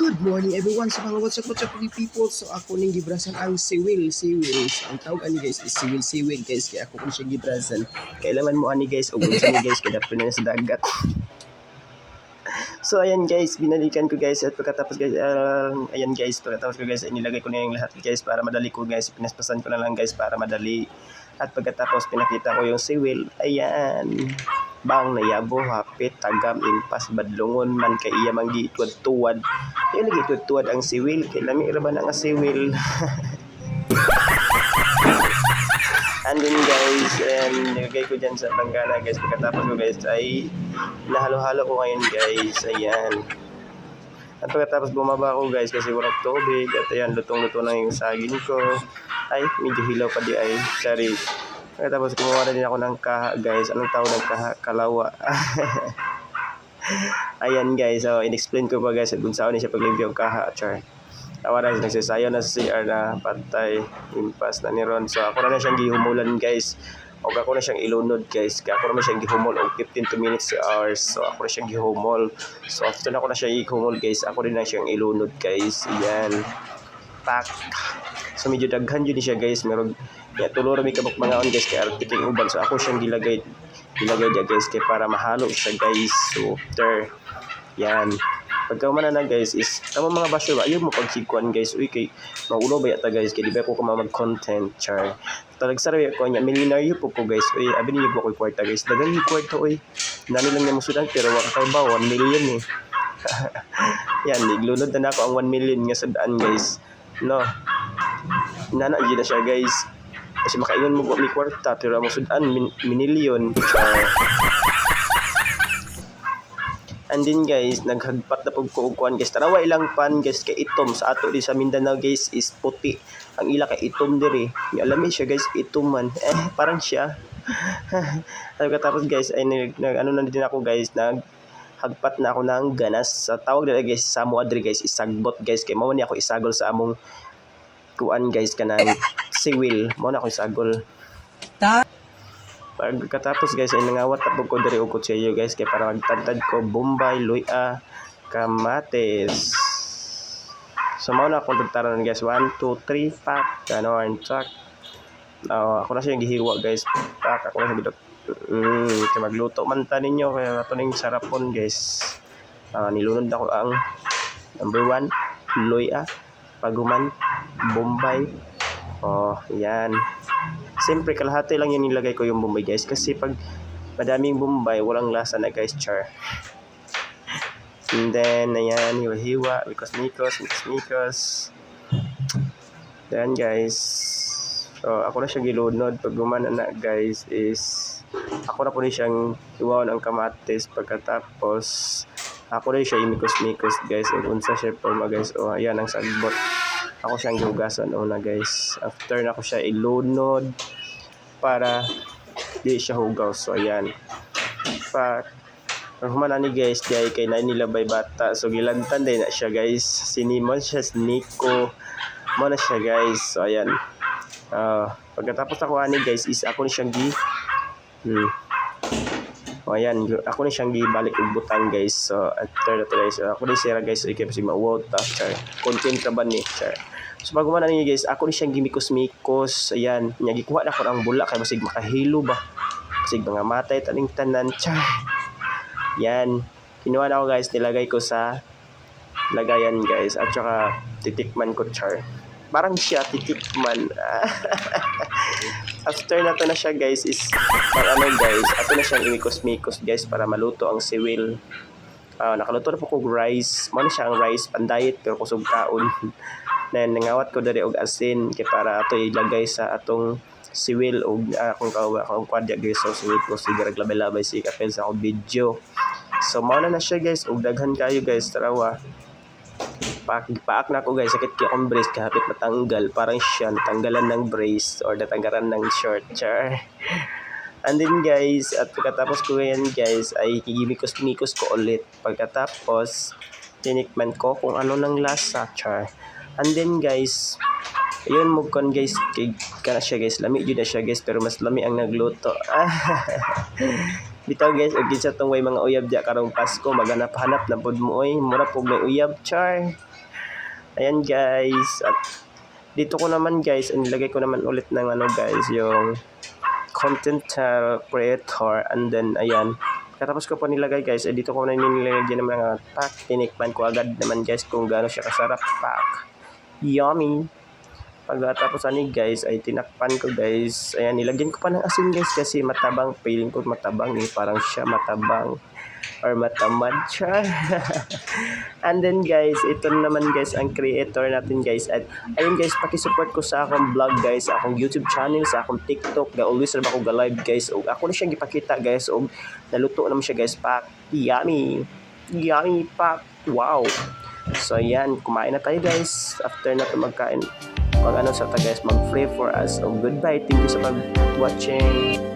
Good morning everyone sa mga what's up people. So ako ning gibrasan ang siwil. So, ang tawag ani guys is siwil guys, kaya ako kung siya gibrasan. Kailangan mo ani guys og unsa ni guys kada na sa dagat. So ayan guys, binalikan ko guys at pagkatapos guys ayan guys, pagkatapos ko guys inilagay ko na yung lahat guys para madali ko guys, pinaspasan ko na lang guys para madali. At pagkatapos pinakita ko yung siwil. Ayan. Bang nayabo hapit tagam impas badlongon man kay iya manggi tuwad-tuwad. Ay lagi tuwad-tuwad ang siwil kay lami ra ba nga siwil. And then guys, nilagay ko dyan sa banggana guys. Pagkatapos ko guys ay nahalo-halo ko ngayon guys. Ayan. At pagkatapos bumaba ko guys kasi walang tubig. At ayan, lutong-luto na yung saging ko. Ay, medyo hilaw pa di ay. Sorry. Pagkatapos kumuha na din ako ng kaha guys. Anong tawag ng kaha? Kalawa. Ayan guys. So, in-explain ko pa guys kung saan siya paglimpyo ang kaha. Char. Awa na nagsasayo na sa CR na patay. Impas na ni Ron. So ako na siyang gihumulan guys. O ako na siyang ilunod guys. Kaya ako na siyang gihumol og 15 to minutes to hours. So ako na siyang gihumol. So after na ako na siyang gihumol guys, ako din na siyang ilunod guys. Ayan. Pak. So medyo daghan yun siya guys. Meron kaya tulo ra mi kabuk mga on guys kay artiking uban. So ako siyang gilagay dia guys kay para mahalo siya guys. So after yan. Pagka umana na guys is tama mga basyo ba yun mo pagsigkuan guys. Uy kay maulo ba yata guys kay di ba ko mag-content char. Talag sarap ko niya millionaire po ko guys. Uy abi niyo po ko kwarta guys. Dagan yung kwarta uy. Nani lang niya musudan pero wa kay ba 1 million eh. Yan niglunod na ako ang 1 million nga sadaan guys. No. Nana gyud na siya guys. Kasi makaingon mo mi kwarta pero ang sudan minilyon. And then guys, naghagpat na pug ko og kuan guys. Tanawa ilang pan guys kay itom sa ato di sa Mindanao guys is puti. Ang ila kay itom diri. Ni alami siya guys, itom man. Parang siya. Tapos guys ay ano na din ako guys, naghagpat na ako ng ganas. Sa tawag dira guys sa amo adri guys isagbot guys kay mao ni ako isagol sa among kuan guys kanang siwil. Mao na ako isagol. Pagkatapos guys ay nangawat tapos ko diri og kutsilyo guys kay para magtadtad ko bombay, luya, kamates. So mao na akong tagtaran guys 1, 2, 3 pack ganon chak. Ako na siya gihiwa guys. Pack ako na siya kay magluto man ta ninyo kaya ato ning sarapon guys. Nilunod ako ang number 1 luya, paguman, bombay. Yan. Siyempre kalahati lang yan nilagay ko yung bombay guys kasi pag madaming bombay walang lasa na guys char. And then ayan hiwa-hiwa mikos. Then guys so ako na siyang gilunod pag gumana na guys is ako na po rin siyang iwaon ang kamatis pagkatapos ako rin siya imikos guys ug unsa siya forma guys. Ayan ang sagbot. Ako siyang gihugasan una guys. After na ko siya ilunod para di siya hugaw. So ayan. Humana ni guys kay na nilabay bata. So gilagtan din na siya guys. Sinimon siya Nico. Mo na siya guys. So ayan. Pagkatapos ako ani guys is ako ni siyang ayan, ako ni siyang gibalik og butang guys. So after that guys, ako ni sira guys ikay si mawot char. Content ka ba ni char. So bago man ani guys, ako ni siyang gimikos-mikos. Ayan, nya gikuha na ko ang bula kay basig makahilo ba. Basig mga matay taning tanan char. Yan. Kinuha na ako guys, nilagay ko sa lagayan guys at saka titikman ko char. Parang siya titikman. After na to na siya guys is guys, ato na siyang imikos-mikos guys para maluto ang siwil. Nakaluto na po ko rice. Mo na siya ang rice pandayet pero kusog kaon. Then nangawat ko diri og asin kay para ato ilagay sa atong siwil og akong kwadya guys so siwil ko sigara labay-labay si kapel sa akong video. So mao na siya guys og daghan kayo guys tarawa. Paak na ako guys sakit kay akong brace kahapit matanggal parang siya natanggalan ng brace or natanggalan ng short char. And then guys at pagkatapos ko yan guys ay gigimikos-mikos ko ulit pagkatapos tinikman ko kung ano ng lasa char. And then guys ayun mo kon guys kay kana siya guys lami jud na siya guys pero mas lami ang nagluto. Bitaw guys og kinsa tong way mga uyab diya karong Pasko maghanap-hanap na pud mo oy mura pug may uyab char. Ayan guys. At dito ko naman guys, nilagay ko naman ulit ng ano guys, yung content creator. And then ayan. Katapos ko po nilagay guys, dito ko na nilagay ng mga pack. Tinikman ko agad naman guys kung gaano siya kasarap pack. Yummy! Pagkatapos ani guys ay tinakpan ko guys. Ayan, nilagyan ko pa ng asin guys kasi matabang. Feeling ko matabang eh. Parang siya matabang or matamad siya. And then guys, ito naman guys ang creator natin guys. At ayun guys, paki-support ko sa akong vlog guys, sa akong YouTube channel, sa akong TikTok. Always na ako ga-live guys. O ako na siya gipakita guys. O naluto naman siya guys. Pak, yummy. Yummy pak. Wow. So ayan, kumain na tayo guys. After na ito magkain, mag ano sa ta guys, mag-pray for us. So goodbye. Thank you sa pag-watching.